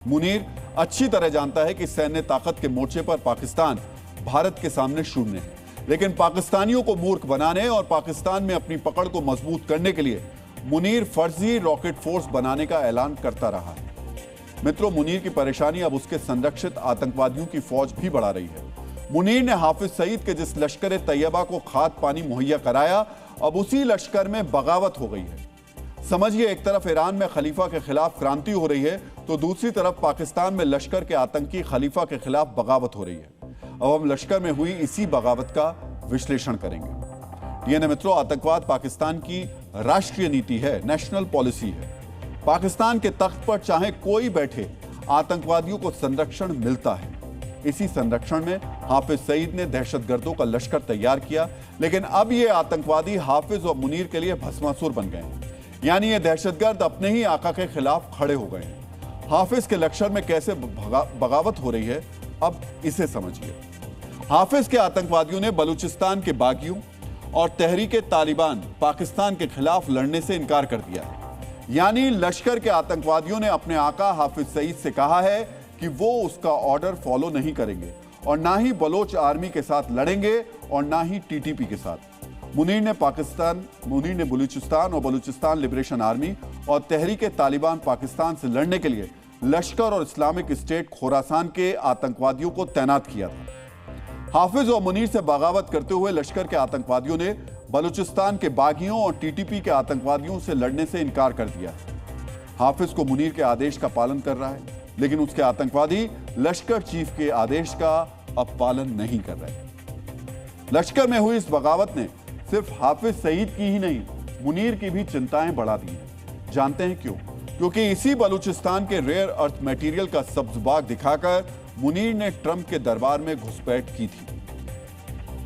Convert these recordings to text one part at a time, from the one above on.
मुनीर अच्छी तरह जानता है कि सैन्य ताकत के मोर्चे पर पाकिस्तान भारत के सामने शून्य है, लेकिन पाकिस्तानियों को मूर्ख बनाने और पाकिस्तान में अपनी पकड़ को मजबूत करने के लिए मुनीर फर्जी रॉकेट फोर्स बनाने का ऐलान करता रहा है। मित्रों, मुनीर की परेशानी अब उसके संरक्षित आतंकवादियों की फौज भी बढ़ा रही है। मुनीर ने हाफिज सईद के जिस लश्कर तैयबा को खाद पानी मुहैया कराया, अब उसी लश्कर में बगावत हो गई है। समझिए, एक तरफ ईरान में खलीफा के खिलाफ क्रांति हो रही है, तो दूसरी तरफ पाकिस्तान में लश्कर के आतंकी खलीफा के खिलाफ बगावत हो रही है। अब हम लश्कर में हुई इसी बगावत का विश्लेषण करेंगे। डीएनए मित्रों, आतंकवाद पाकिस्तान की राष्ट्रीय नीति है, नेशनल पॉलिसी है। पाकिस्तान के तख्त पर चाहे कोई बैठे, आतंकवादियों को संरक्षण मिलता है। इसी संरक्षण में हाफिज सईद ने दहशतगर्दों का लश्कर तैयार किया, लेकिन अब ये आतंकवादी हाफिज और मुनीर के लिए भस्मासुर बन गए हैं। यानी ये दहशतगर्द अपने ही आका के खिलाफ खड़े हो गए हैं। हाफिज के लश्कर में कैसे बगावत हो रही है, अब इसे समझिए। हाफिज के आतंकवादियों ने बलूचिस्तान के बागियों और तहरीके तालिबान पाकिस्तान के खिलाफ लड़ने से इनकार कर दिया है। यानी लश्कर के आतंकवादियों ने अपने आका हाफिज सईद से कहा है कि वो उसका ऑर्डर फॉलो नहीं करेंगे और ना ही बलोच आर्मी के साथ लड़ेंगे और ना ही टीटीपी के साथ। मुनीर ने बलूचिस्तान और बलूचिस्तान लिबरेशन आर्मी और तहरीके तालिबान पाकिस्तान से लड़ने के लिए लश्कर और इस्लामिक स्टेट खोरासान के आतंकवादियों को तैनात किया था। हाफिज और मुनीर से बगावत करते हुए लश्कर के आतंकवादियों ने बलूचिस्तान के बागियों और टीटीपी के आतंकवादियों से लड़ने से इनकार कर दिया। हाफिज को मुनीर के आदेश का पालन कर रहा है, लेकिन उसके आतंकवादी लश्कर चीफ के आदेश का अब पालन नहीं कर रहे। लश्कर में हुई इस बगावत ने सिर्फ हाफिज सईद की ही नहीं, मुनीर की भी चिंताएं बढ़ा दी हैं। जानते हैं क्यों? क्योंकि इसी बलूचिस्तान के रेयर अर्थ मटेरियल का सब्ज बाग दिखाकर मुनीर ने ट्रंप के दरबार में घुसपैठ की थी।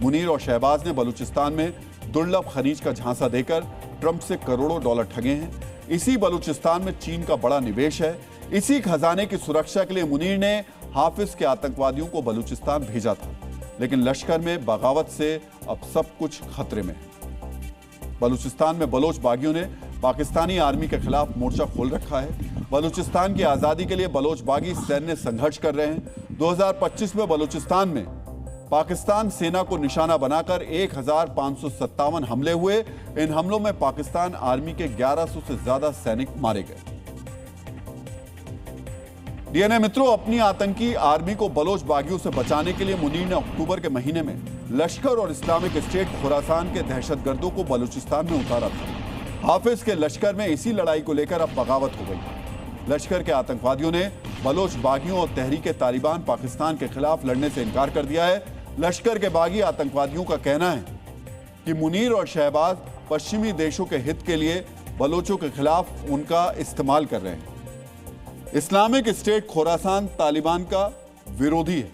मुनीर और शहबाज ने बलूचिस्तान में दुर्लभ खनिज का झांसा देकर ट्रंप से करोड़ों डॉलर ठगे हैं। इसी बलूचिस्तान में चीन का बड़ा निवेश है। इसी खजाने की सुरक्षा के लिए मुनीर ने हाफिज के आतंकवादियों को बलूचिस्तान भेजा था, लेकिन लश्कर में बगावत से अब सब कुछ खतरे में है। बलूचिस्तान में बलोच बागियों ने पाकिस्तानी आर्मी के खिलाफ मोर्चा खोल रखा है। बलूचिस्तान की आजादी के लिए बलोच बागी सैन्य संघर्ष कर रहे हैं। 2025 में बलूचिस्तान में पाकिस्तान सेना को निशाना बनाकर 1557 हमले हुए। इन हमलों में पाकिस्तान आर्मी के 1100 से ज्यादा सैनिक मारे गए। डीएनए मित्रों, अपनी आतंकी आर्मी को बलोच बागियों से बचाने के लिए मुनीर ने अक्टूबर के महीने में लश्कर और इस्लामिक स्टेट खोरासान के दहशतगर्दों को बलूचिस्तान में उतारा था। हाफिज के लश्कर में इसी लड़ाई को लेकर अब बगावत हो गई। लश्कर के आतंकवादियों ने बलोच बागियों और तहरीके तालिबान पाकिस्तान के खिलाफ लड़ने से इनकार कर दिया है। लश्कर के बागी आतंकवादियों का कहना है कि मुनीर और शहबाज पश्चिमी देशों के हित के लिए बलोचों के खिलाफ उनका इस्तेमाल कर रहे हैं। इस्लामिक स्टेट खोरासान तालिबान का विरोधी है,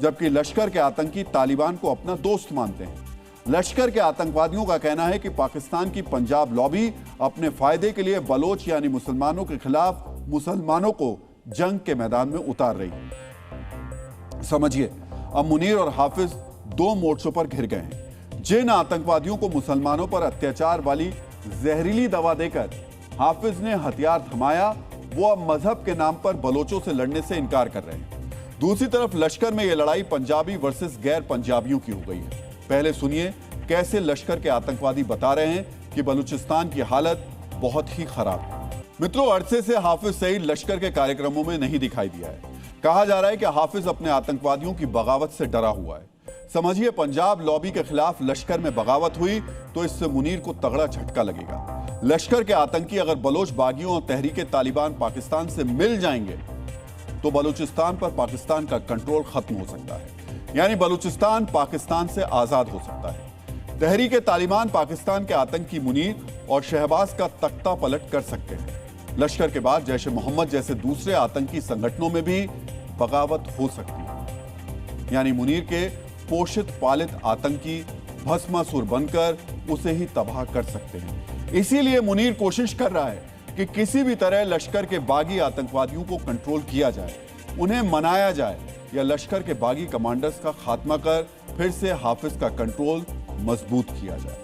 जबकि लश्कर के आतंकी तालिबान को अपना दोस्त मानते हैं। लश्कर के आतंकवादियों का कहना है कि पाकिस्तान की पंजाब लॉबी अपने फायदे के लिए बलोच यानी मुसलमानों के खिलाफ मुसलमानों को जंग के मैदान में उतार रही है। समझिए, अब मुनीर और हाफिज दो मोर्चों पर घिर गए हैं। जिन आतंकवादियों को मुसलमानों पर अत्याचार वाली जहरीली दवा देकर हाफिज ने हथियार थमाया, वो अब मजहब के नाम पर बलोचों से लड़ने से इनकार कर रहे हैं। दूसरी तरफ लश्कर में यह लड़ाई पंजाबी वर्सेस गैर पंजाबियों की हो गई है। पहले सुनिए कैसे लश्कर के आतंकवादी बता रहे हैं कि बलूचिस्तान की हालत बहुत ही खराब है। मित्रों, अरसे से हाफिज सईद लश्कर के कार्यक्रमों में नहीं दिखाई दिया है। कहा जा रहा है कि हाफिज अपने आतंकवादियों की बगावत से डरा हुआ है। समझिए, पंजाब लॉबी के खिलाफ लश्कर में बगावत हुई तो इससे मुनीर को तगड़ा झटका लगेगा। लश्कर के आतंकी अगर बलोच बागियों और तहरीके तालिबान पाकिस्तान से मिल जाएंगे तो बलूचिस्तान पर पाकिस्तान का कंट्रोल खत्म हो सकता है। यानी बलूचिस्तान पाकिस्तान से आजाद हो सकता है। तहरीके तालिबान पाकिस्तान के आतंकी मुनीर और शहबाज का तख्ता पलट कर सकते हैं। लश्कर के बाद जैश ए मोहम्मद जैसे दूसरे आतंकी संगठनों में भी बगावत हो सकती है। यानी मुनीर के पोषित पालित आतंकी भस्मासुर बनकर उसे ही तबाह कर सकते हैं। इसीलिए मुनीर कोशिश कर रहा है कि किसी भी तरह लश्कर के बागी आतंकवादियों को कंट्रोल किया जाए, उन्हें मनाया जाए या लश्कर के बागी कमांडर्स का खात्मा कर फिर से हाफिज का कंट्रोल मजबूत किया जाए।